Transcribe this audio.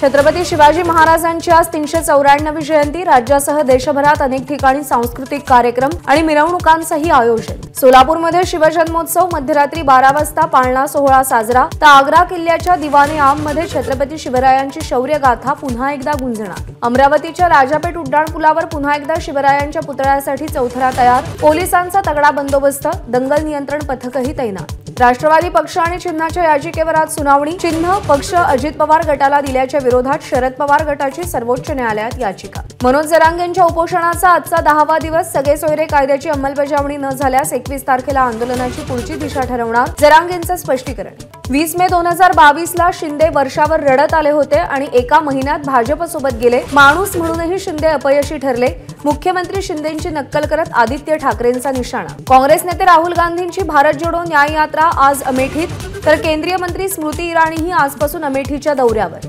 छत्रपती शिवाजी महाराजांची आज 394वी जयंती। राज्यासह देशभरात अनेक ठिकाणी सांस्कृतिक कार्यक्रम आणि मिरवणुकांचंही आयोजन। सोलापूरमध्ये शिवजन्मोत्सव मध्यरात्री 12 वाजता पाळणा सोहळा साजरा। तर आग्रा किल्ल्याच्या दिवाने आममध्ये छत्रपती शिवरायांची शौर्यगाथा पुन्हा एकदा गुंजणार। अमरावतीच्या राजापेठ उड्डाणपुलावर पुन्हा एकदा शिवरायांच्या पुतळ्यासाठी चौथरा तयार। पोलिसांचा तगडा बंदोबस्त, दंगल नियंत्रण पथकही तैनात। राष्ट्रवादी पक्ष आणि चिन्हाच्या याचिकेवर आज सुनावणी। चिन्ह पक्ष अजित पवार गटाला दिल्याच्या विरोधात शरद पवार गटाची सर्वोच्च न्यायालयात याचिका। मनोज जरांगेंच्या उपोषणाचा आजचा 10वा दिवस। सगळे सोयरे कायद्याची अंमलबजावणी न झाल्यास 21 तारखेला आंदोलनाची पुढची दिशा ठरवणार। जरांगेंचं स्पष्टीकरण। 20 मे 2022 ला शिंदे वर्षावर रडत आले होते आणि एका महिन्यात भाजपसोबत गेले। माणूस म्हणूनही शिंदे अपयशी ठरले। मुख्यमंत्री शिंदेंची नक्कल करत आदित्य ठाकरेंचा निशाणा। काँग्रेस नेते राहुल गांधींची भारत जोडो न्याय यात्रा आज अमेठीत, तर केंद्रीय मंत्री स्मृती इराणीही आजपासून अमेठीच्या दौऱ्यावर।